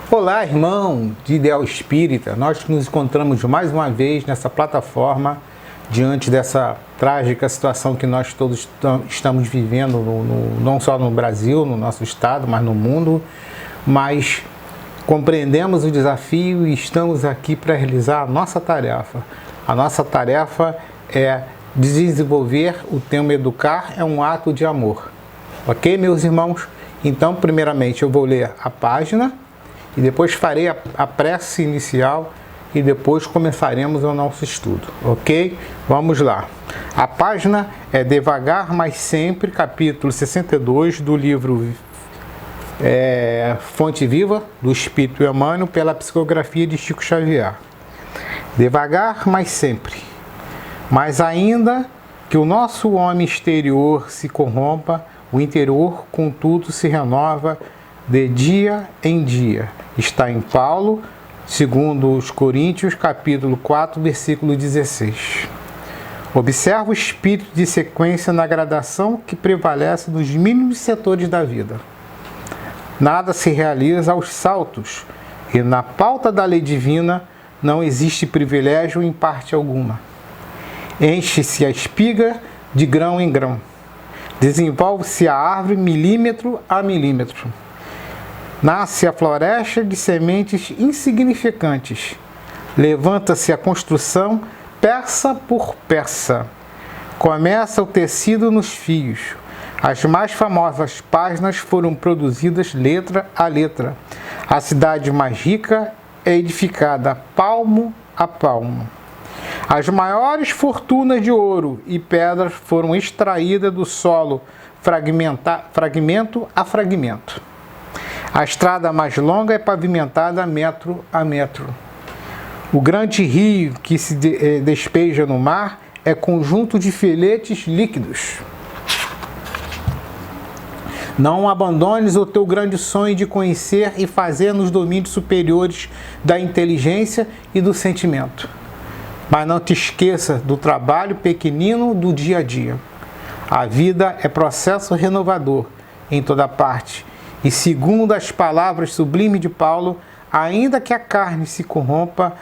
Olá, irmão de Ideal Espírita. Nós nos encontramos mais uma vez nessa plataforma diante dessa trágica situação que nós todos estamos vivendo, não só no Brasil, no nosso estado, mas no mundo. Mas compreendemos o desafio e estamos aqui para realizar a nossa tarefa. A nossa tarefa é desenvolver o tema educar é um ato de amor. Ok, meus irmãos? Então, primeiramente, eu vou ler a página e depois farei a prece inicial e depois começaremos o nosso estudo, ok? Vamos lá. A página é Devagar, mas Sempre, capítulo 62 do livro Fonte Viva do Espírito Emmanuel, pela psicografia de Chico Xavier. Devagar, mas sempre. Mas ainda que o nosso homem exterior se corrompa, o interior, contudo, se renova de dia em dia. Está em Paulo, segundo os Coríntios, capítulo 4, versículo 16. Observa o espírito de sequência na gradação que prevalece nos mínimos setores da vida. Nada se realiza aos saltos, e na pauta da lei divina não existe privilégio em parte alguma. Enche-se a espiga de grão em grão. Desenvolve-se a árvore milímetro a milímetro. Nasce a floresta de sementes insignificantes. Levanta-se a construção peça por peça. Começa o tecido nos fios. As mais famosas páginas foram produzidas letra a letra. A cidade mais rica é edificada palmo a palmo. As maiores fortunas de ouro e pedras foram extraídas do solo, fragmento a fragmento. A estrada mais longa é pavimentada metro a metro. O grande rio que se despeja no mar é conjunto de filetes líquidos. Não abandones o teu grande sonho de conhecer e fazer nos domínios superiores da inteligência e do sentimento. Mas não te esqueça do trabalho pequenino do dia a dia. A vida é processo renovador em toda parte. E segundo as palavras sublimes de Paulo, ainda que a carne se corrompa,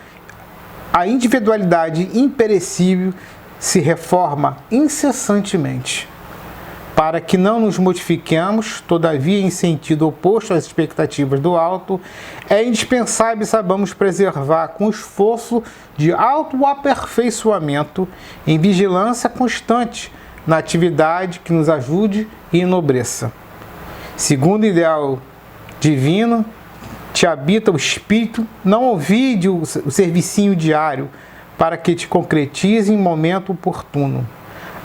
a individualidade imperecível se reforma incessantemente. Para que não nos modifiquemos, todavia em sentido oposto às expectativas do alto, é indispensável que saibamos preservar com esforço de autoaperfeiçoamento, em vigilância constante, na atividade que nos ajude e enobreça. Segundo o ideal divino, te habita o Espírito, não ouvide o servicinho diário, para que te concretize em momento oportuno.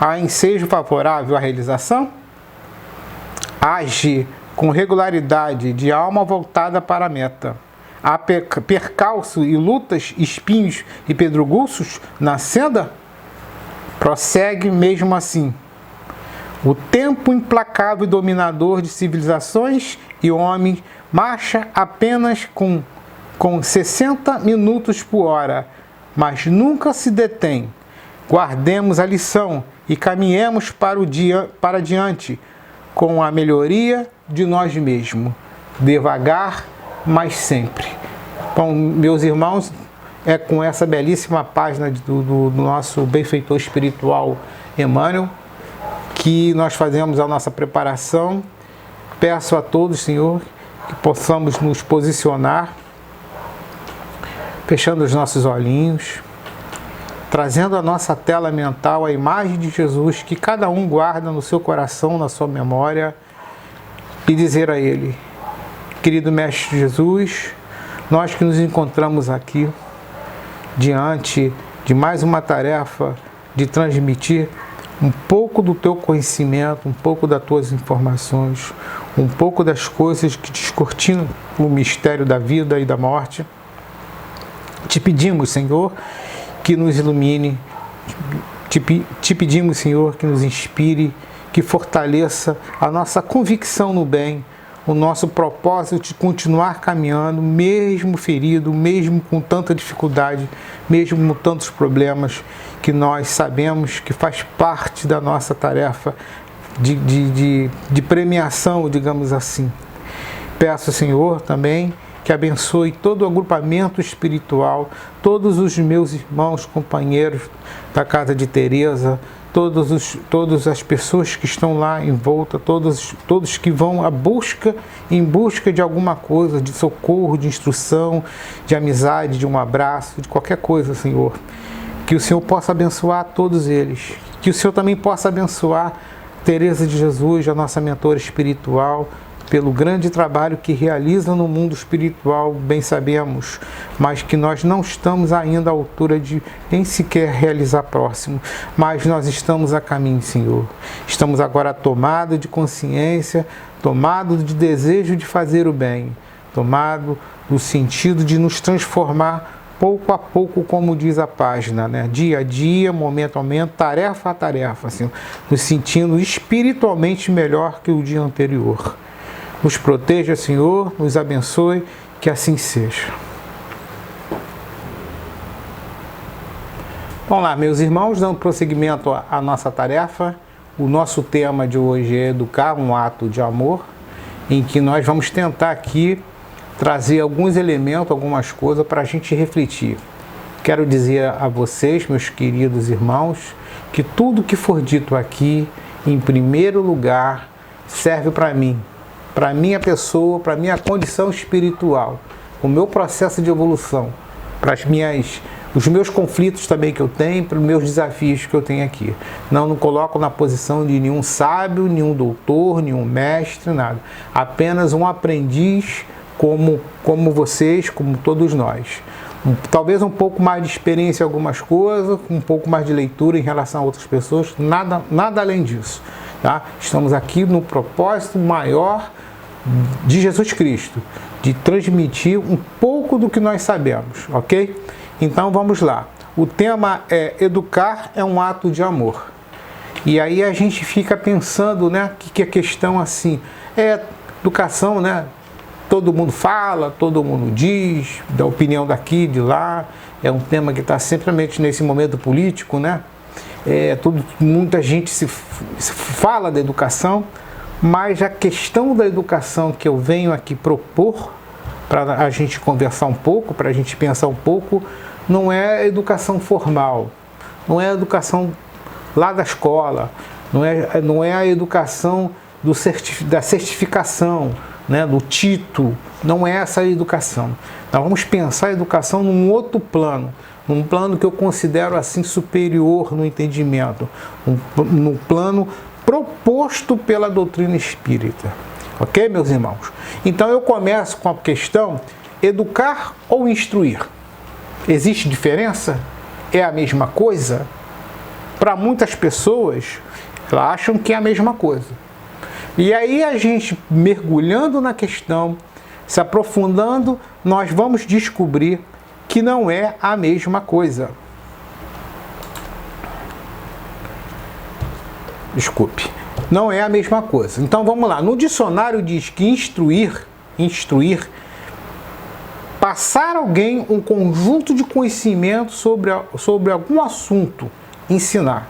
Há ensejo favorável à realização? Age com regularidade de alma voltada para a meta. Há percalço e lutas, espinhos e pedregulhos na senda? Prossegue mesmo assim. O tempo implacável e dominador de civilizações e homens marcha apenas com 60 minutos por hora, mas nunca se detém. Guardemos a lição e caminhemos para diante com a melhoria de nós mesmos. Devagar, mas sempre. Bom, meus irmãos, é com essa belíssima página do nosso benfeitor espiritual Emmanuel que nós fazemos a nossa preparação. Peço a todos, Senhor, que possamos nos posicionar, fechando os nossos olhinhos, trazendo à nossa tela mental a imagem de Jesus que cada um guarda no seu coração, na sua memória, e dizer a Ele: querido Mestre Jesus, nós que nos encontramos aqui diante de mais uma tarefa de transmitir um pouco do teu conhecimento, um pouco das tuas informações, um pouco das coisas que descortinam o mistério da vida e da morte. Te pedimos, Senhor, que nos ilumine, te pedimos, Senhor, que nos inspire, que fortaleça a nossa convicção no bem, o nosso propósito de continuar caminhando, mesmo ferido, mesmo com tanta dificuldade, mesmo com tantos problemas, que nós sabemos que faz parte da nossa tarefa de premiação, digamos assim. Peço, Senhor, também que abençoe todo o agrupamento espiritual, todos os meus irmãos, companheiros da Casa de Teresa, todas as pessoas que estão lá em volta, todos que vão em busca de alguma coisa, de socorro, de instrução, de amizade, de um abraço, de qualquer coisa, Senhor. Que o Senhor possa abençoar todos eles. Que o Senhor também possa abençoar Teresa de Jesus, a nossa mentora espiritual, pelo grande trabalho que realiza no mundo espiritual, bem sabemos, mas que nós não estamos ainda à altura de nem sequer realizar próximo, mas nós estamos a caminho, Senhor. Estamos agora tomados de consciência, tomados de desejo de fazer o bem, tomados no sentido de nos transformar pouco a pouco, como diz a página, né? Dia a dia, momento a momento, tarefa a tarefa, assim, nos sentindo espiritualmente melhor que o dia anterior. Nos proteja, Senhor, nos abençoe, que assim seja. Vamos lá, meus irmãos, dando prosseguimento à nossa tarefa. O nosso tema de hoje é educar um ato de amor, em que nós vamos tentar aqui trazer alguns elementos, algumas coisas para a gente refletir. Quero dizer a vocês, meus queridos irmãos, que tudo que for dito aqui, em primeiro lugar, serve para mim, para minha pessoa, para minha condição espiritual, o meu processo de evolução, para os meus conflitos também que eu tenho, para os meus desafios que eu tenho aqui. Não coloco na posição de nenhum sábio, nenhum doutor, nenhum mestre, nada. Apenas um aprendiz como vocês, como todos nós. Talvez um pouco mais de experiência em algumas coisas, um pouco mais de leitura em relação a outras pessoas, nada além disso. Tá? Estamos aqui no propósito maior de Jesus Cristo, de transmitir um pouco do que nós sabemos, ok? Então vamos lá. O tema é educar é um ato de amor. E aí a gente fica pensando, né, que a questão assim, educação, né? Todo mundo fala, todo mundo diz, da opinião daqui, de lá. É um tema que está sempre nesse momento político, né? Muita gente se fala da educação, mas a questão da educação que eu venho aqui propor, para a gente conversar um pouco, para a gente pensar um pouco, não é a educação formal, não é a educação lá da escola, não é a educação da certificação, né, do título, não é essa a educação. Nós vamos pensar a educação num outro plano, num plano que eu considero assim superior no entendimento, no plano proposto pela doutrina espírita. Ok, meus irmãos? Então eu começo com a questão: educar ou instruir? Existe diferença? É a mesma coisa? Para muitas pessoas, elas acham que é a mesma coisa. E aí a gente, mergulhando na questão, se aprofundando, nós vamos descobrir que não é a mesma coisa. Desculpe, não é a mesma coisa. Então vamos lá, no dicionário diz que instruir, passar alguém um conjunto de conhecimento sobre algum assunto, ensinar.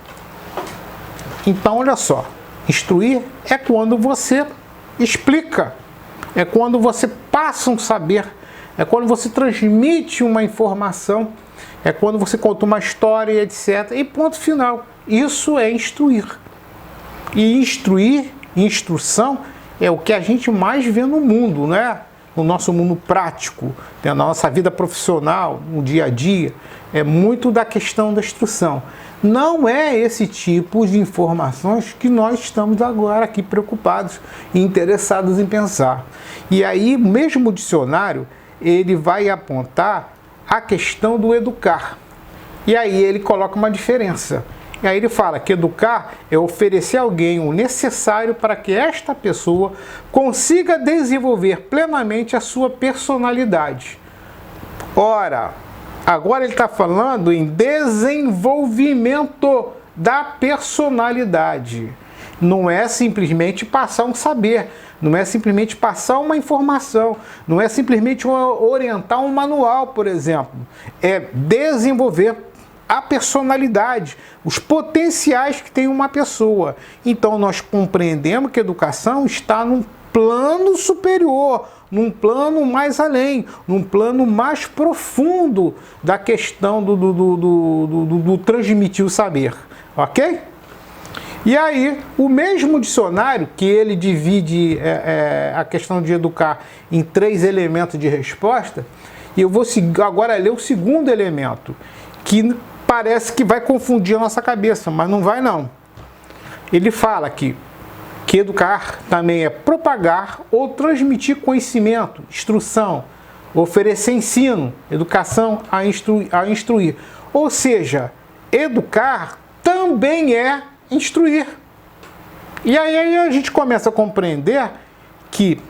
Então olha só, instruir é quando você explica, é quando você passa um saber, é quando você transmite uma informação, é quando você conta uma história, etc. E ponto final. Isso é instruir. E instrução, é o que a gente mais vê no mundo, né? No nosso mundo prático, na nossa vida profissional, no dia a dia, é muito da questão da instrução. Não é esse tipo de informações que nós estamos agora aqui preocupados e interessados em pensar. E aí, mesmo o dicionário, ele vai apontar a questão do educar. E aí ele coloca uma diferença. E aí ele fala que educar é oferecer a alguém o necessário para que esta pessoa consiga desenvolver plenamente a sua personalidade. Ora, agora ele está falando em desenvolvimento da personalidade. Não é simplesmente passar um saber, não é simplesmente passar uma informação, não é simplesmente orientar um manual, por exemplo. É desenvolver a personalidade, os potenciais que tem uma pessoa. Então nós compreendemos que a educação está num plano superior, num plano mais além, num plano mais profundo da questão do transmitir o saber, ok? E aí, o mesmo dicionário, que ele divide a questão de educar em 3 elementos de resposta, e eu vou agora ler o segundo elemento, que parece que vai confundir a nossa cabeça, mas não vai não. Ele fala que educar também é propagar ou transmitir conhecimento, instrução, oferecer ensino, educação a instruir. Ou seja, educar também é instruir. E aí a gente começa a compreender que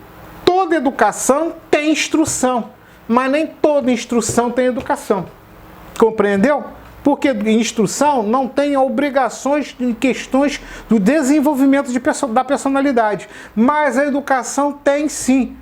toda educação tem instrução, mas nem toda instrução tem educação. Compreendeu? Porque instrução não tem obrigações em questões do desenvolvimento da personalidade. Mas a educação tem sim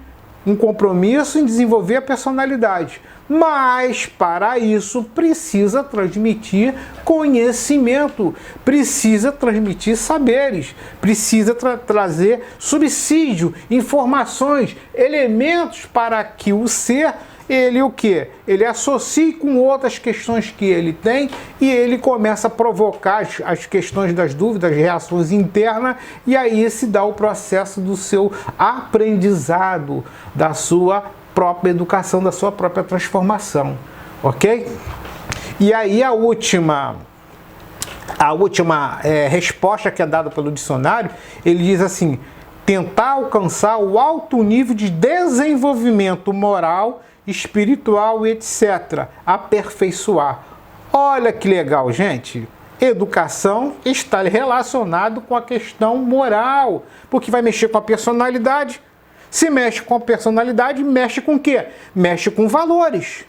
um compromisso em desenvolver a personalidade. Mas para isso precisa transmitir conhecimento, precisa transmitir saberes, precisa trazer subsídio, informações, elementos para que o ser ele o quê? Ele associa com outras questões que ele tem e ele começa a provocar as questões das dúvidas, reações internas, e aí se dá o processo do seu aprendizado, da sua própria educação, da sua própria transformação, ok? E aí a última resposta que é dada pelo dicionário, ele diz assim: tentar alcançar o alto nível de desenvolvimento moral, espiritual e etc. Aperfeiçoar. Olha que legal, gente. Educação está relacionado com a questão moral, porque vai mexer com a personalidade. Se mexe com a personalidade, mexe com o quê? Mexe com valores.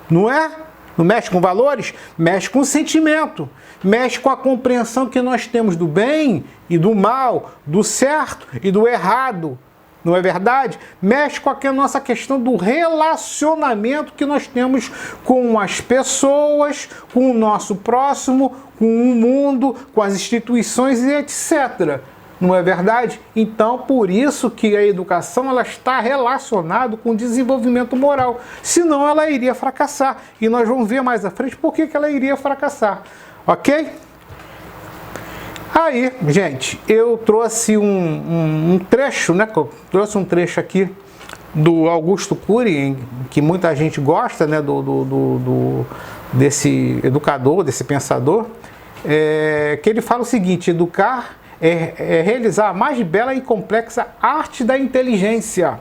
Não é? Não mexe com valores? Mexe com o sentimento. Mexe com a compreensão que nós temos do bem e do mal, do certo e do errado. Não é verdade? Mexe com a nossa questão do relacionamento que nós temos com as pessoas, com o nosso próximo, com o mundo, com as instituições e etc. Não é verdade? Então, por isso que a educação ela está relacionada com o desenvolvimento moral. Senão, ela iria fracassar. E nós vamos ver mais à frente por que ela iria fracassar. Ok? Aí, gente, eu trouxe um trecho, né? Trouxe um trecho aqui do Augusto Cury, que muita gente gosta, né? Desse educador, desse pensador, que ele fala o seguinte: educar é realizar a mais bela e complexa arte da inteligência.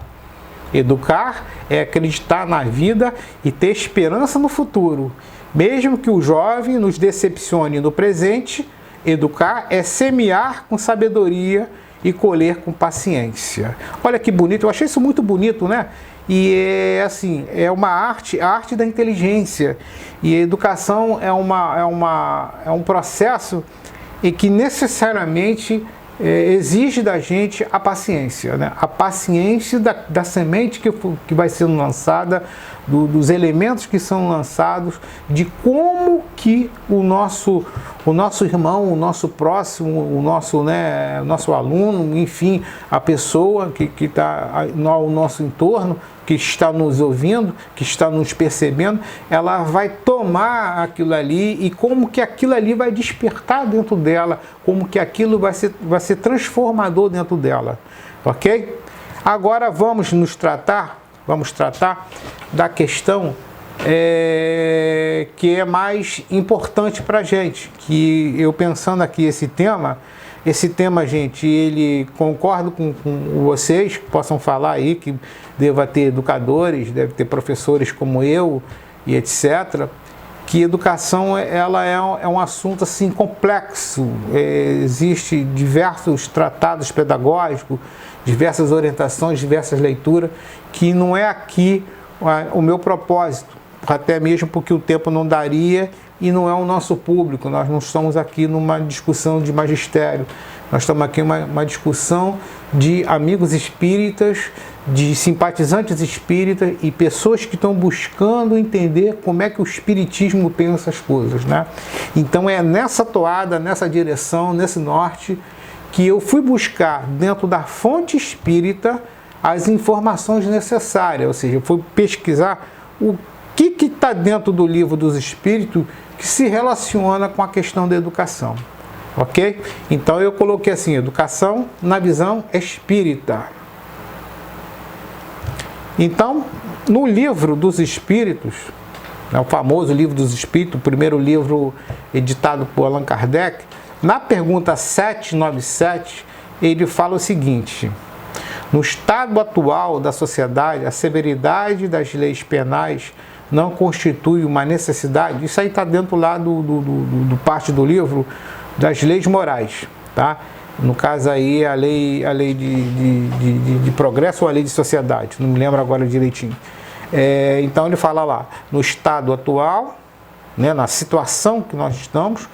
Educar é acreditar na vida e ter esperança no futuro. Mesmo que o jovem nos decepcione no presente, educar é semear com sabedoria e colher com paciência. Olha que bonito, eu achei isso muito bonito, né? E é assim, é uma arte, a arte da inteligência. E a educação é um processo e que necessariamente exige da gente a paciência, né? A paciência da semente que vai sendo lançada, dos elementos que são lançados, de como que o nosso irmão, o nosso próximo, o nosso aluno, enfim, a pessoa que está no nosso entorno, que está nos ouvindo, que está nos percebendo, ela vai tomar aquilo ali e como que aquilo ali vai despertar dentro dela, como que aquilo vai ser transformador dentro dela, ok? Agora vamos tratar da questão que é mais importante para a gente, que eu pensando aqui esse tema, gente, ele concordo com vocês que possam falar aí, que deva ter educadores, deve ter professores como eu e etc., que educação ela é um assunto assim complexo, existe diversos tratados pedagógicos, diversas orientações, diversas leituras, que não é aqui o meu propósito, até mesmo porque o tempo não daria e não é o nosso público. Nós não estamos aqui numa discussão de magistério, nós estamos aqui numa discussão de amigos espíritas, de simpatizantes espíritas e pessoas que estão buscando entender como é que o espiritismo pensa essas coisas, né? Então é nessa toada, nessa direção, nesse norte, que eu fui buscar dentro da fonte espírita as informações necessárias, ou seja, eu fui pesquisar o que está dentro do Livro dos Espíritos que se relaciona com a questão da educação, ok? Então eu coloquei assim, educação na visão espírita. Então, no Livro dos Espíritos, o famoso Livro dos Espíritos, o primeiro livro editado por Allan Kardec, na pergunta 797, ele fala o seguinte: no estado atual da sociedade, a severidade das leis penais não constitui uma necessidade. Isso aí está dentro lá do parte do livro das leis morais, tá? No caso aí, a lei de progresso ou a lei de sociedade, não me lembro agora direitinho. Então ele fala lá, no estado atual, né, na situação que nós estamos,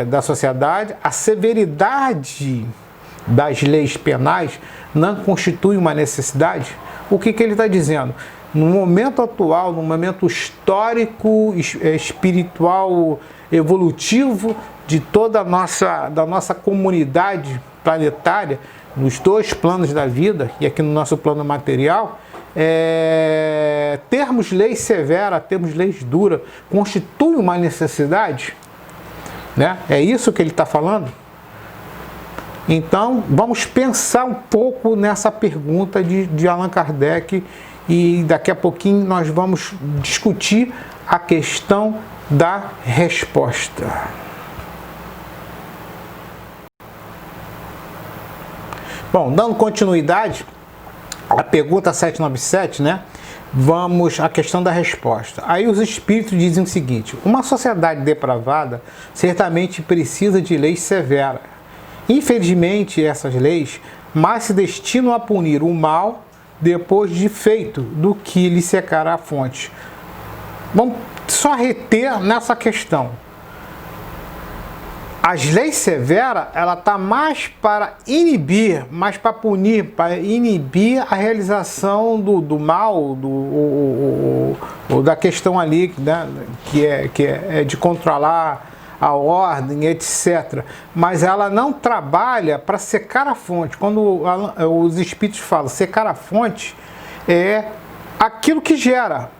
da sociedade, a severidade das leis penais não constitui uma necessidade. O que ele está dizendo? No momento atual, no momento histórico, espiritual, evolutivo de toda da nossa comunidade planetária, nos dois planos da vida, e aqui no nosso plano material, termos leis severas, termos leis duras, constitui uma necessidade? Né? É isso que ele está falando? Então, vamos pensar um pouco nessa pergunta de Allan Kardec e daqui a pouquinho nós vamos discutir a questão da resposta. Bom, dando continuidade à pergunta 797, né? Vamos à questão da resposta. Aí os espíritos dizem o seguinte: uma sociedade depravada certamente precisa de leis severas. Infelizmente, essas leis mais se destinam a punir o mal depois de feito do que lhe secar a fonte. Vamos só reter nessa questão. As leis severas, ela está mais para inibir, mais para punir, para inibir a realização do mal, ou da questão ali, né, que é de controlar a ordem, etc. Mas ela não trabalha para secar a fonte. Quando os espíritos falam secar a fonte, é aquilo que gera,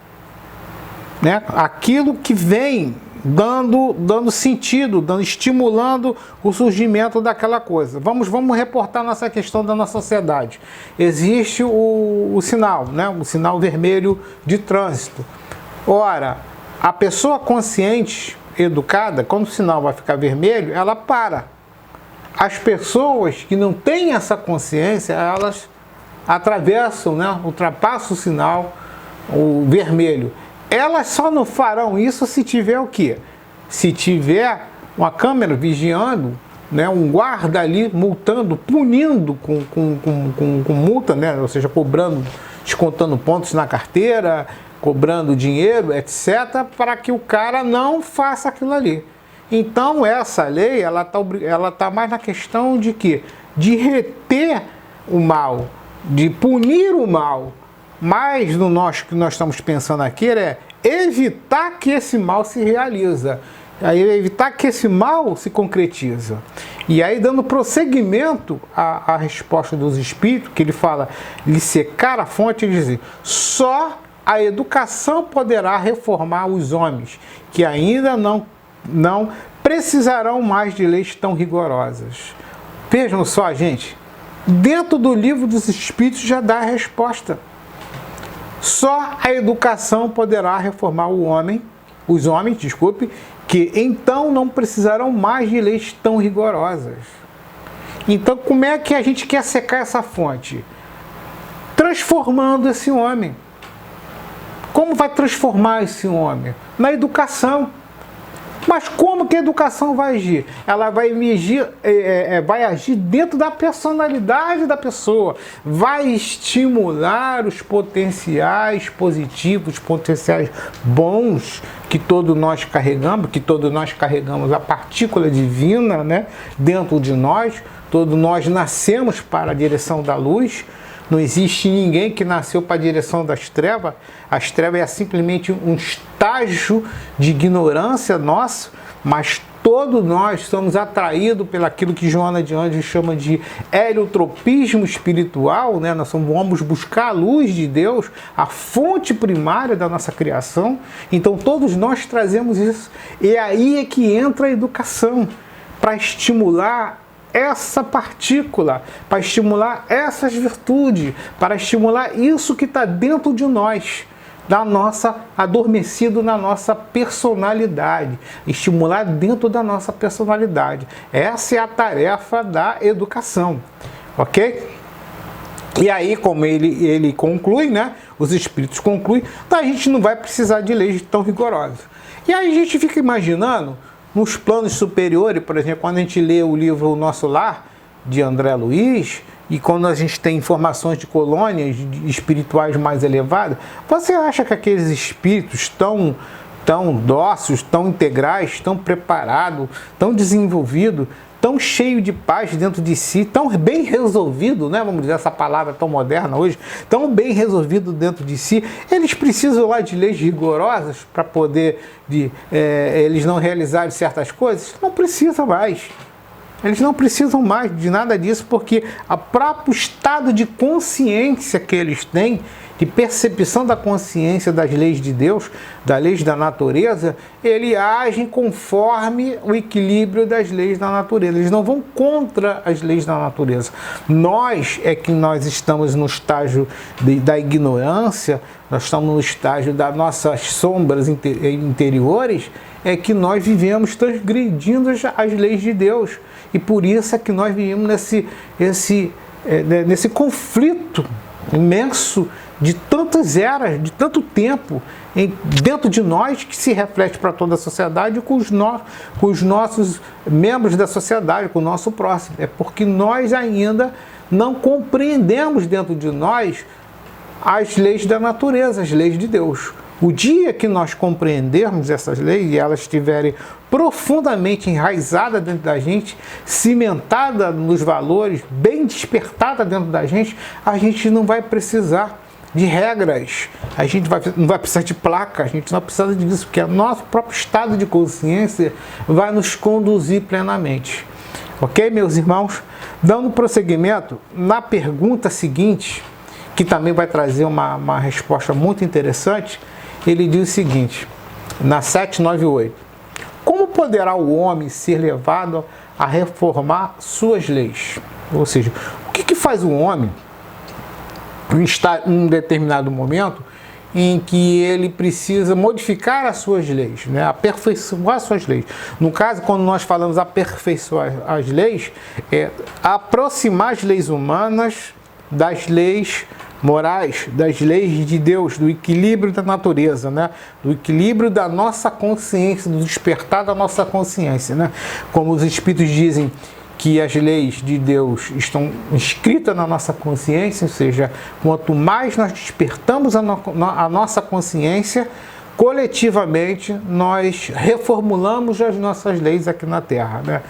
né? Aquilo que vem dando sentido, estimulando o surgimento daquela coisa. Vamos reportar nossa questão da nossa sociedade. Existe o sinal, né? O sinal vermelho de trânsito. Ora, a pessoa consciente, educada, quando o sinal vai ficar vermelho, ela para. As pessoas que não têm essa consciência, elas atravessam, né? Ultrapassam o sinal, o vermelho. Elas só não farão isso se tiver o quê? Se tiver uma câmera vigiando, né, um guarda ali multando, punindo com multa, né, ou seja, cobrando, descontando pontos na carteira, cobrando dinheiro, etc., para que o cara não faça aquilo ali. Então essa lei, ela tá mais na questão de quê? De reter o mal, de punir o mal. Mas que nós estamos pensando aqui é evitar que esse mal se realiza, aí evitar que esse mal se concretiza. E aí, dando prosseguimento à resposta dos espíritos, que ele fala, lhe secar a fonte, ele diz: só a educação poderá reformar os homens, que ainda não precisarão mais de leis tão rigorosas. Vejam só, gente, dentro do Livro dos Espíritos já dá a resposta. Só a educação poderá reformar os homens, que então não precisarão mais de leis tão rigorosas. Então, como é que a gente quer secar essa fonte? Transformando esse homem. Como vai transformar esse homem? Na educação. Mas como que a educação vai agir? Ela vai agir dentro da personalidade da pessoa, vai estimular os potenciais positivos, potenciais bons que todos nós carregamos, a partícula divina, né, dentro de nós. Todos nós nascemos para a direção da luz. Não existe ninguém que nasceu para a direção das trevas. As trevas é simplesmente um estágio de ignorância nosso, mas Todos nós somos atraídos pelaquilo que Joana de Anjos chama de heliotropismo espiritual, né? Nós vamos buscar a luz de Deus, a fonte primária da nossa criação. Então todos nós trazemos isso. E aí é que entra a educação, para estimular essa partícula, para estimular essas virtudes, para estimular isso que está dentro de nós, da nossa, adormecido na nossa personalidade, estimular dentro da nossa personalidade. Essa é a tarefa da educação, ok? E aí, como ele conclui, né? Os espíritos concluem, então a gente não vai precisar de leis tão rigorosas. E aí a gente fica imaginando, nos planos superiores, por exemplo, quando a gente lê o livro O Nosso Lar, de André Luiz, e quando a gente tem informações de colônias espirituais mais elevadas, você acha que aqueles espíritos tão dóceis, tão integrais, tão preparados, tão desenvolvidos, tão cheio de paz dentro de si, tão bem resolvido, né? Vamos dizer essa palavra tão moderna hoje, tão bem resolvido dentro de si, eles precisam lá de leis rigorosas para poder eles não realizarem certas coisas? Não precisa mais. Eles não precisam mais de nada disso, porque o próprio estado de consciência que eles têm, de percepção da consciência das leis de Deus, das leis da natureza, eles agem conforme o equilíbrio das leis da natureza. Eles não vão contra as leis da natureza. Nós estamos no estágio da ignorância, nós estamos no estágio das nossas sombras interiores, é que nós vivemos transgredindo as leis de Deus. E por isso é que nós vivemos nesse conflito imenso de tantas eras, de tanto tempo, dentro de nós, que se reflete para toda a sociedade, com os nossos membros da sociedade, com o nosso próximo. É porque nós ainda não compreendemos dentro de nós as leis da natureza, as leis de Deus. O dia que nós compreendermos essas leis e elas estiverem profundamente enraizadas dentro da gente, cimentada nos valores, bem despertada dentro da gente, a gente não vai precisar de regras, a gente não vai precisar de placa, a gente não precisa disso, porque o nosso próprio estado de consciência vai nos conduzir plenamente. Ok, meus irmãos? Dando prosseguimento, na pergunta seguinte, que também vai trazer uma resposta muito interessante, ele diz o seguinte, na 798, como poderá o homem ser levado a reformar suas leis? Ou seja, o que faz o homem em um determinado momento em que ele precisa modificar as suas leis, né? Aperfeiçoar as suas leis? No caso, quando nós falamos aperfeiçoar as leis, é aproximar as leis humanas das leis morais, das leis de Deus, do equilíbrio da natureza, né? Do equilíbrio da nossa consciência, do despertar da nossa consciência, né? Como os espíritos dizem que as leis de Deus estão inscritas na nossa consciência, ou seja, quanto mais nós despertamos a nossa consciência, coletivamente nós reformulamos as nossas leis aqui na Terra, né?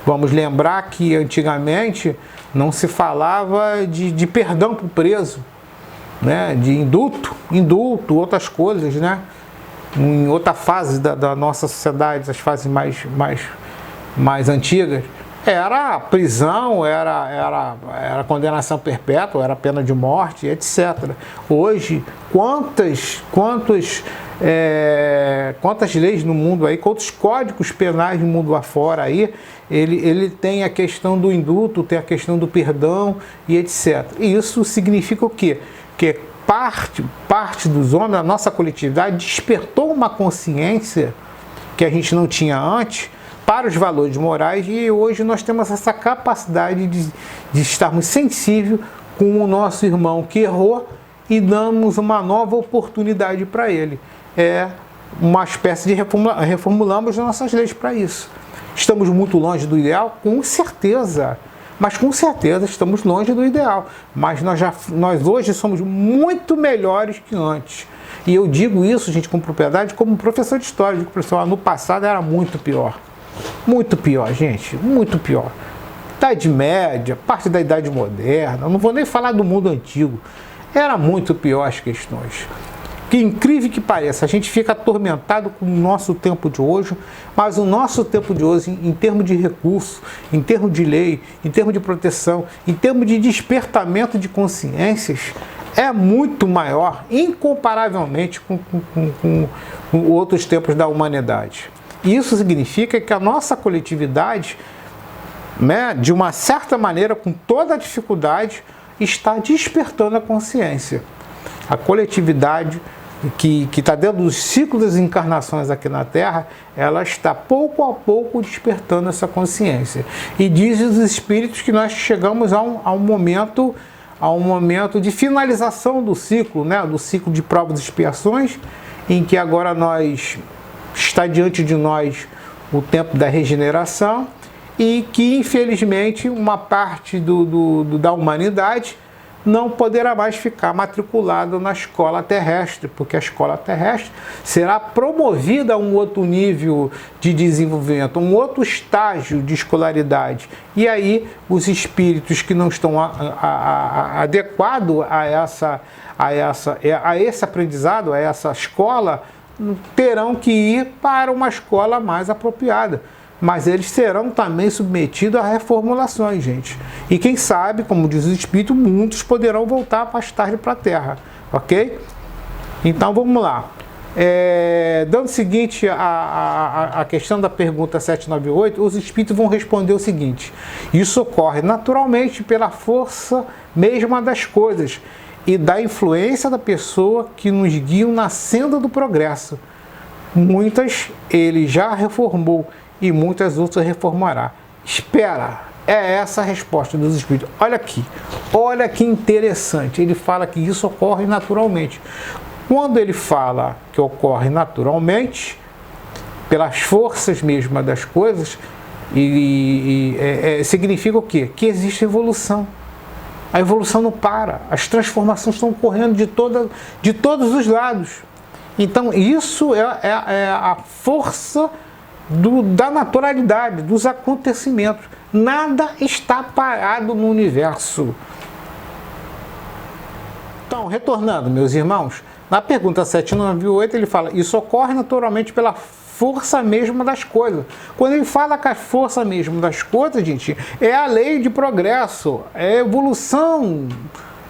Vamos lembrar que antigamente não se falava de perdão para o preso, né? De indulto, outras coisas, né? Em outra fase da nossa sociedade, as fases mais antigas, era prisão, era condenação perpétua, era pena de morte, etc. Hoje, quantas leis no mundo aí, quantos códigos penais no mundo afora aí, ele tem a questão do indulto, tem a questão do perdão e etc. E isso significa o quê? Que parte dos homens, da nossa coletividade, despertou uma consciência que a gente não tinha antes para os valores morais, e hoje nós temos essa capacidade de estarmos sensíveis com o nosso irmão que errou e damos uma nova oportunidade para ele. É uma espécie de reformulamos nossas leis para isso. Estamos muito longe do ideal? Com certeza. Mas com certeza estamos longe do ideal. Mas nós hoje somos muito melhores que antes. E eu digo isso, gente, com propriedade, como professor de história. Eu digo, professor, no passado era muito pior. Muito pior, gente. Muito pior. Idade Média, parte da Idade Moderna, não vou nem falar do mundo antigo. Era muito pior as questões. Que incrível que pareça, a gente fica atormentado com o nosso tempo de hoje, mas o nosso tempo de hoje, em termos de recurso, em termos de lei, em termos de proteção, em termos de despertamento de consciências, é muito maior, incomparavelmente com outros tempos da humanidade. Isso significa que a nossa coletividade, né, de uma certa maneira, com toda a dificuldade, está despertando a consciência. A coletividade que está dentro dos ciclos das encarnações aqui na Terra, ela está pouco a pouco despertando essa consciência. E dizem os espíritos que nós chegamos a um momento de finalização do ciclo, né, do ciclo de provas e expiações, em que agora está diante de nós o tempo da regeneração e que, infelizmente, uma parte da humanidade não poderá mais ficar matriculado na escola terrestre, porque a escola terrestre será promovida a um outro nível de desenvolvimento, um outro estágio de escolaridade. E aí os espíritos que não estão adequados a esse aprendizado, a essa escola, terão que ir para uma escola mais apropriada. Mas eles serão também submetidos a reformulações, gente. E quem sabe, como diz o Espírito, muitos poderão voltar mais tarde para a Terra, ok? Então vamos lá. Dando o seguinte a questão da pergunta 798, os Espíritos vão responder o seguinte: isso ocorre naturalmente pela força mesma das coisas e da influência da pessoa que nos guiam na senda do progresso. Muitas ele já reformou e muitas outras reformará. Espera, é essa a resposta dos Espíritos. Olha aqui, olha que interessante, ele fala que isso ocorre naturalmente. Quando ele fala que ocorre naturalmente, pelas forças mesmas das coisas, significa o quê? Que existe evolução. A evolução não para, as transformações estão ocorrendo de todos os lados. Então isso é a força da naturalidade, dos acontecimentos. Nada está parado no universo. Então, retornando, meus irmãos, na pergunta 798 ele fala: isso ocorre naturalmente pela força mesma das coisas. Quando ele fala que a força mesma das coisas, gente, é a lei de progresso, é a evolução.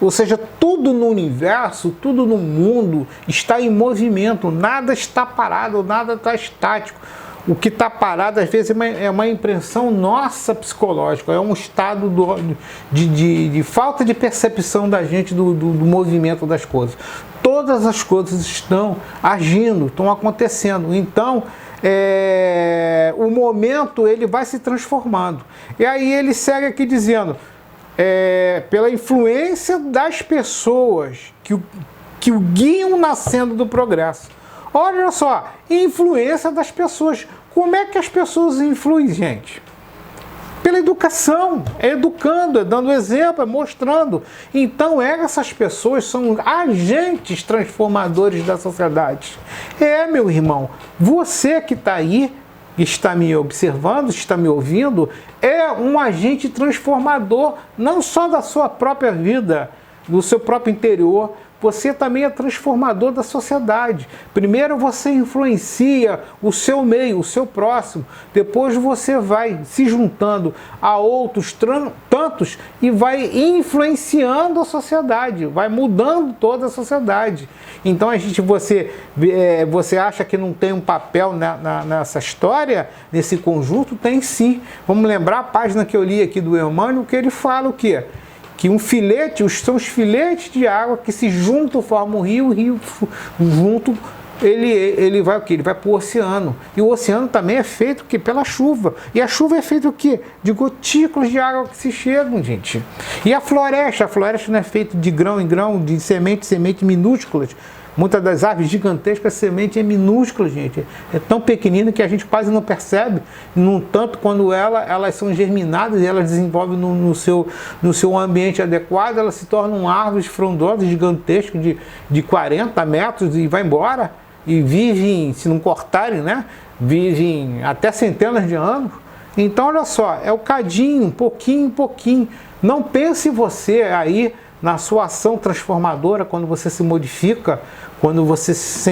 Ou seja, tudo no universo, tudo no mundo está em movimento, nada está parado, nada está estático. O que está parado, às vezes, é uma impressão nossa psicológica, é um estado de falta de percepção da gente do movimento das coisas. Todas as coisas estão agindo, estão acontecendo. Então, o momento ele vai se transformando. E aí ele segue aqui dizendo: pela influência das pessoas que o guiam na senda do progresso. Olha só, influência das pessoas. Como é que as pessoas influem, gente? Pela educação, educando, dando exemplo, mostrando. Então, essas pessoas são agentes transformadores da sociedade. Meu irmão, você que está aí, está me observando, está me ouvindo, é um agente transformador, não só da sua própria vida, do seu próprio interior. Você também é transformador da sociedade. Primeiro você influencia o seu meio, o seu próximo. Depois você vai se juntando a outros tantos e vai influenciando a sociedade, vai mudando toda a sociedade. Então você acha que não tem um papel nessa história, nesse conjunto? Tem sim. Vamos lembrar a página que eu li aqui do Emmanuel, que ele fala o quê? Que um filete, são os filetes de água que se juntam, formam um rio, o rio junto, ele vai o quê? Ele vai para o oceano. E o oceano também é feito o quê? Pela chuva. E a chuva é feita o quê? De gotículas de água que se chegam, gente. E a floresta não é feita de grão em grão, de sementes minúsculas. Muitas das árvores gigantescas, a semente é minúscula, gente. É tão pequenina que a gente quase não percebe. No entanto, quando elas são germinadas e elas desenvolvem no seu ambiente adequado, elas se tornam árvores frondosas, gigantescas, de 40 metros e vai embora. E vivem, se não cortarem, né? Vivem até centenas de anos. Então, olha só, é o cadinho, pouquinho em pouquinho. Não pense você aí na sua ação transformadora, quando você se modifica quando você se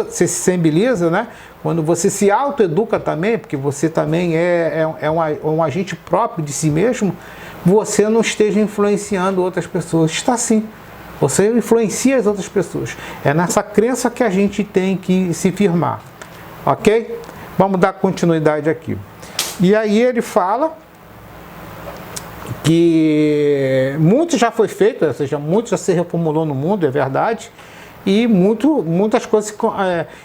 sensibiliza, né? Quando você se autoeduca também, porque você também é um agente próprio de si mesmo, você não esteja influenciando outras pessoas. Está sim. Você influencia as outras pessoas. É nessa crença que a gente tem que se firmar. Ok? Vamos dar continuidade aqui. E aí ele fala que muito já foi feito, ou seja, muito já se reformulou no mundo, é verdade, e muitas coisas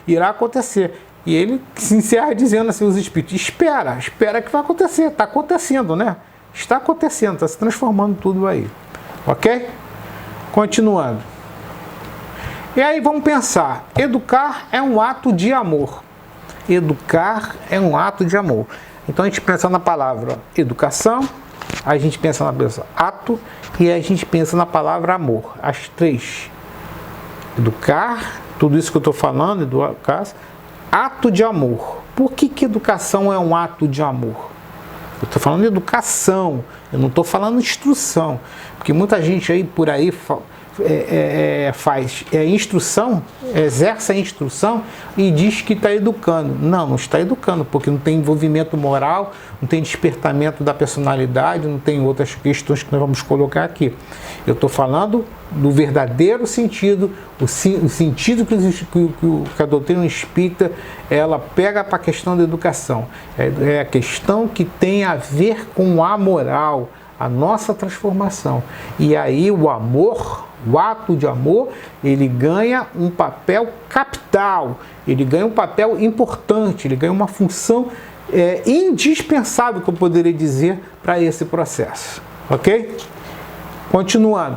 irá acontecer. E ele se encerra dizendo assim, os espíritos, espera que vai acontecer, está acontecendo, né? Está acontecendo, está se transformando tudo aí. Ok? Continuando. E aí vamos pensar, educar é um ato de amor. Educar é um ato de amor. Então a gente pensa na palavra educação, a gente pensa na palavra ato e a gente pensa na palavra amor. As três. Educar, tudo isso que eu estou falando, educar, ato de amor. Por que educação é um ato de amor? Eu estou falando de educação, eu não estou falando de instrução. Porque muita gente aí por aí faz instrução, exerce a instrução e diz que está educando. Não está educando, porque não tem envolvimento moral, não tem despertamento da personalidade, não tem outras questões que nós vamos colocar aqui. Eu estou falando do verdadeiro sentido, o sentido que a doutrina espírita ela pega para a questão da educação. É a questão que tem a ver com a moral, a nossa transformação. E aí o amor, o ato de amor, ele ganha um papel capital, ele ganha um papel importante, ele ganha uma função indispensável, que eu poderia dizer, para esse processo. Ok? Continuando.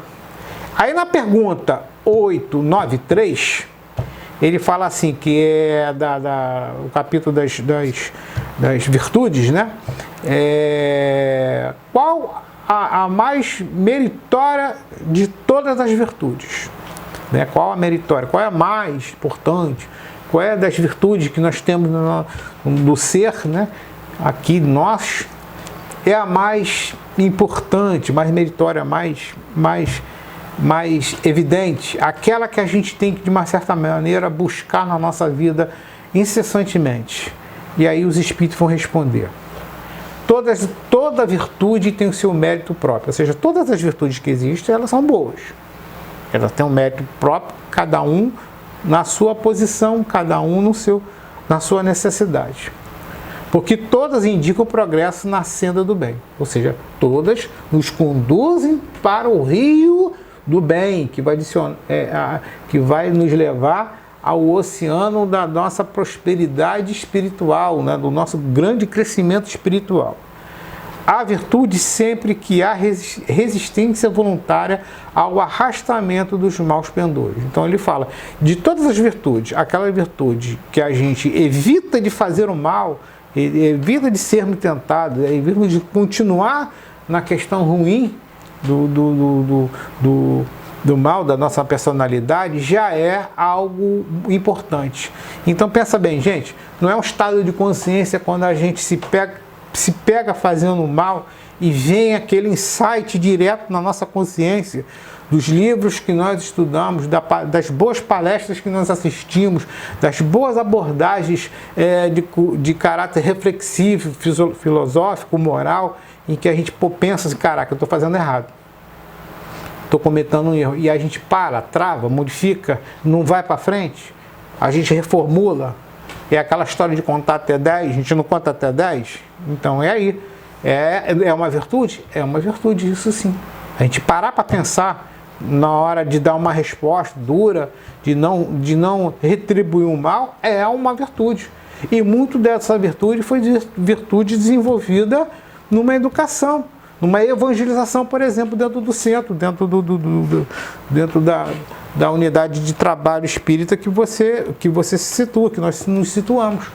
Aí na pergunta 893, ele fala assim, que é o capítulo das virtudes, né? Qual a mais meritória de todas as virtudes? Né? Qual a meritória? Qual é a mais importante? Qual é das virtudes que nós temos do ser, né? Aqui nós, é a mais importante, mais meritória, mais evidente, aquela que a gente tem que, de uma certa maneira, buscar na nossa vida incessantemente. E aí os espíritos vão responder. Toda virtude tem o seu mérito próprio, ou seja, todas as virtudes que existem, elas são boas. Elas têm um mérito próprio, cada um na sua posição, cada um na sua necessidade. Porque todas indicam o progresso na senda do bem, ou seja, todas nos conduzem para o rio do bem, que vai nos levar ao oceano da nossa prosperidade espiritual, né, do nosso grande crescimento espiritual. Há virtude sempre que há resistência voluntária ao arrastamento dos maus pendores. Então ele fala, de todas as virtudes, aquela virtude que a gente evita de fazer o mal, evita de sermos tentados, evita de continuar na questão ruim do mal da nossa personalidade, já é algo importante. Então pensa bem, gente, não é um estado de consciência quando a gente se pega fazendo mal e vem aquele insight direto na nossa consciência dos livros que nós estudamos, das boas palestras que nós assistimos, das boas abordagens de caráter reflexivo, filosófico, moral, em que a gente pensa assim, caraca, eu estou fazendo errado. Estou cometendo um erro. E a gente trava, modifica, não vai para frente. A gente reformula. É aquela história de contar até 10, a gente não conta até 10. Então é aí. É uma virtude? É uma virtude, isso sim. A gente parar para pensar na hora de dar uma resposta dura, de não retribuir o mal, é uma virtude. E muito dessa virtude foi virtude desenvolvida numa educação, numa evangelização, por exemplo, dentro do centro, dentro da unidade de trabalho espírita que você se situa, que nós nos situamos.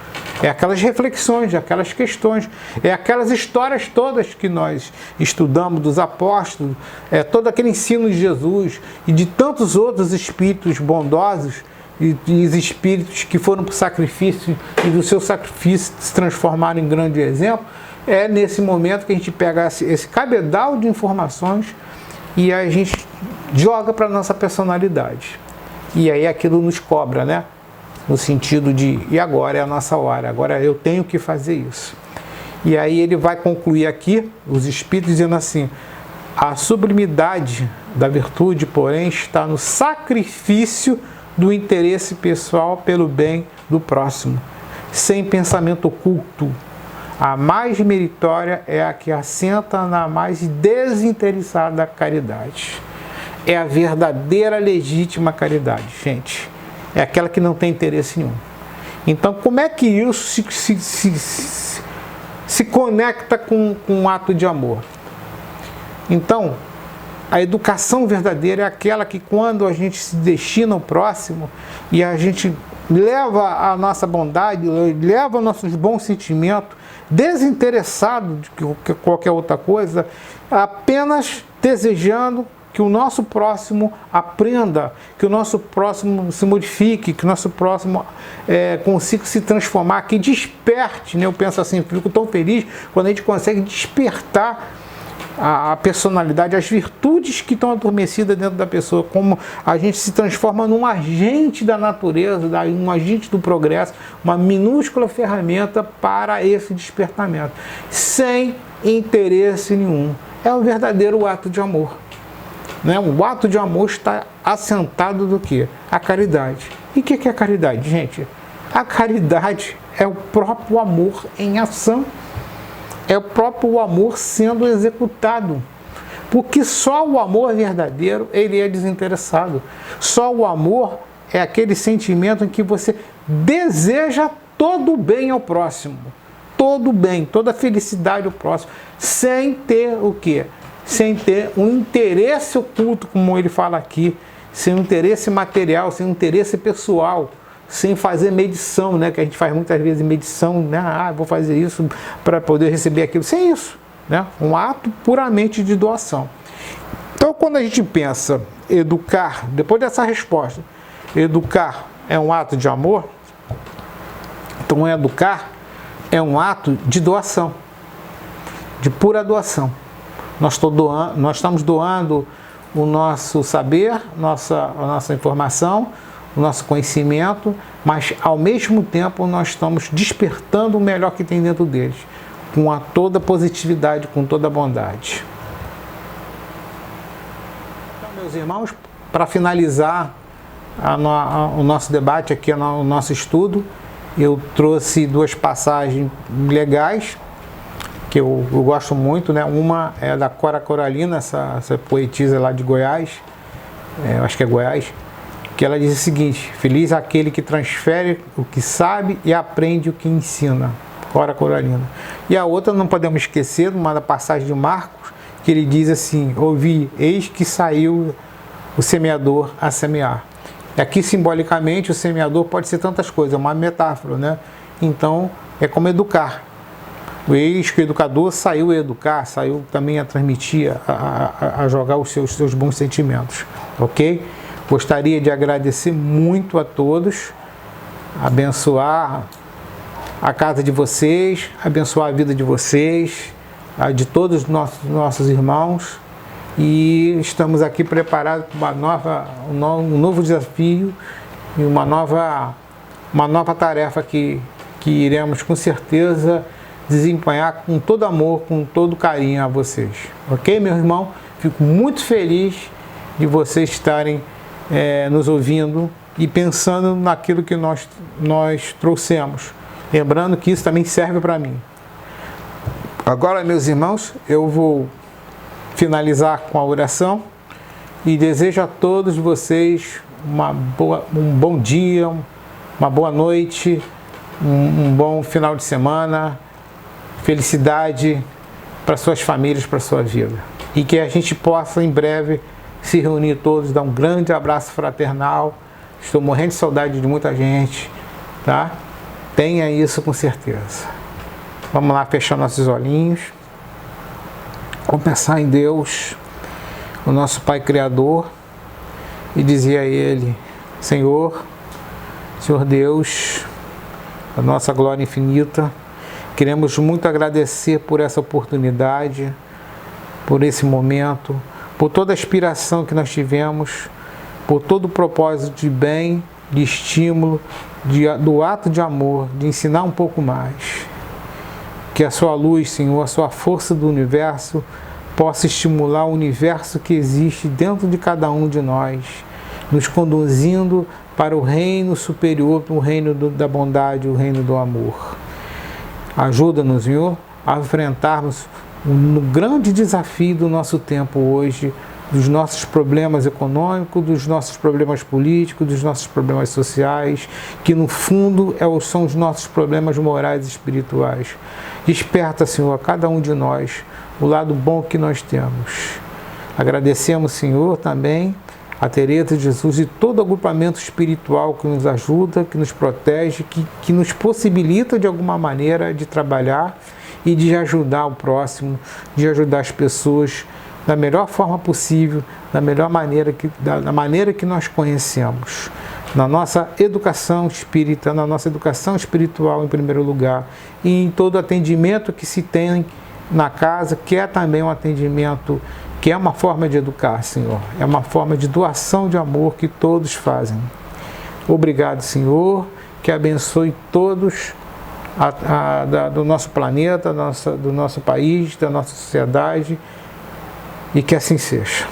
É aquelas reflexões, aquelas questões, é aquelas histórias todas que nós estudamos dos apóstolos, é todo aquele ensino de Jesus e de tantos outros espíritos bondosos e os espíritos que foram para o sacrifício e do seu sacrifício se transformaram em grande exemplo. É nesse momento que a gente pega esse cabedal de informações e a gente joga para a nossa personalidade. E aí aquilo nos cobra, né? No sentido de, e agora é a nossa hora, agora eu tenho que fazer isso. E aí ele vai concluir aqui, os espíritos, dizendo assim: a sublimidade da virtude, porém, está no sacrifício do interesse pessoal pelo bem do próximo, sem pensamento oculto. A mais meritória é a que assenta na mais desinteressada caridade. É a verdadeira, legítima caridade, gente. É aquela que não tem interesse nenhum. Então, como é que isso se conecta com um ato de amor? Então, a educação verdadeira é aquela que, quando a gente se destina ao próximo e a gente leva a nossa bondade, leva nossos bons sentimentos, desinteressado de qualquer outra coisa, apenas desejando que o nosso próximo aprenda, que o nosso próximo se modifique, que o nosso próximo consiga se transformar, que desperte, né? Eu penso assim, fico tão feliz quando a gente consegue despertar a personalidade, as virtudes que estão adormecidas dentro da pessoa, como a gente se transforma num agente da natureza, um agente do progresso, uma minúscula ferramenta para esse despertamento, sem interesse nenhum. É o verdadeiro ato de amor. Né? O ato de amor está assentado do quê? A caridade. E o que é a caridade, gente? A caridade é o próprio amor em ação. É o próprio amor sendo executado. Porque só o amor verdadeiro, ele é desinteressado. Só o amor é aquele sentimento em que você deseja todo o bem ao próximo. Todo o bem, toda a felicidade ao próximo. Sem ter o quê? Sem ter um interesse oculto, como ele fala aqui. Sem um interesse material, sem um interesse pessoal. Sem fazer medição, né? Que a gente faz muitas vezes medição, né? Ah, vou fazer isso para poder receber aquilo. Sem isso, né? Um ato puramente de doação. Então, quando a gente pensa educar, depois dessa resposta, educar é um ato de amor, então educar é um ato de doação, de pura doação. Nós estamos doando o nosso saber, a nossa informação, o nosso conhecimento, mas ao mesmo tempo nós estamos despertando o melhor que tem dentro deles, com toda a positividade, com toda a bondade. Então, meus irmãos, para finalizar o nosso debate aqui, o nosso estudo, eu trouxe duas passagens legais, que eu gosto muito, né? Uma é da Cora Coralina, essa poetisa lá de Goiás, eu acho que é Goiás, que ela diz o seguinte: feliz aquele que transfere o que sabe e aprende o que ensina. Cora Coralina. E a outra não podemos esquecer, uma passagem de Marcos, que ele diz assim: ouvi, eis que saiu o semeador a semear. E aqui simbolicamente o semeador pode ser tantas coisas, é uma metáfora, né? Então é como educar. Eis que o educador saiu a educar, saiu também a transmitir, a jogar os seus bons sentimentos, ok? Gostaria de agradecer muito a todos, abençoar a casa de vocês, abençoar a vida de vocês, a de todos os nossos irmãos, e estamos aqui preparados para um novo desafio e uma nova tarefa que iremos com certeza desempenhar com todo amor, com todo carinho a vocês. Ok, meu irmão? Fico muito feliz de vocês estarem nos ouvindo e pensando naquilo que nós trouxemos. Lembrando que isso também serve para mim. Agora, meus irmãos, eu vou finalizar com a oração e desejo a todos vocês um bom dia, uma boa noite, um bom final de semana, felicidade para suas famílias, para sua vida. E que a gente possa em breve se reunir todos, dar um grande abraço fraternal. Estou morrendo de saudade de muita gente, tá? Tenha isso com certeza. Vamos lá fechar nossos olhinhos. Vamos pensar em Deus, o nosso Pai Criador, e dizer a Ele: Senhor Deus, a nossa glória infinita, queremos muito agradecer por essa oportunidade, por esse momento, por toda a inspiração que nós tivemos, por todo o propósito de bem, de estímulo, do ato de amor, de ensinar um pouco mais. Que a sua luz, Senhor, a sua força do universo, possa estimular o universo que existe dentro de cada um de nós, nos conduzindo para o reino superior, para o reino da bondade, o reino do amor. Ajuda-nos, Senhor, a enfrentarmos o grande desafio do nosso tempo hoje, dos nossos problemas econômicos, dos nossos problemas políticos, dos nossos problemas sociais, que no fundo são os nossos problemas morais e espirituais. Desperta, Senhor, a cada um de nós o lado bom que nós temos. Agradecemos, Senhor, também a Teresa de Jesus e todo o agrupamento espiritual que nos ajuda, que nos protege, que nos possibilita de alguma maneira de trabalhar e de ajudar o próximo, de ajudar as pessoas da melhor forma possível, da maneira que nós conhecemos. Na nossa educação espírita, na nossa educação espiritual em primeiro lugar, e em todo atendimento que se tem na casa, que é também um atendimento, que é uma forma de educar, Senhor. É uma forma de doação de amor que todos fazem. Obrigado, Senhor, que abençoe todos do nosso planeta, do nosso país, da nossa sociedade, e que assim seja.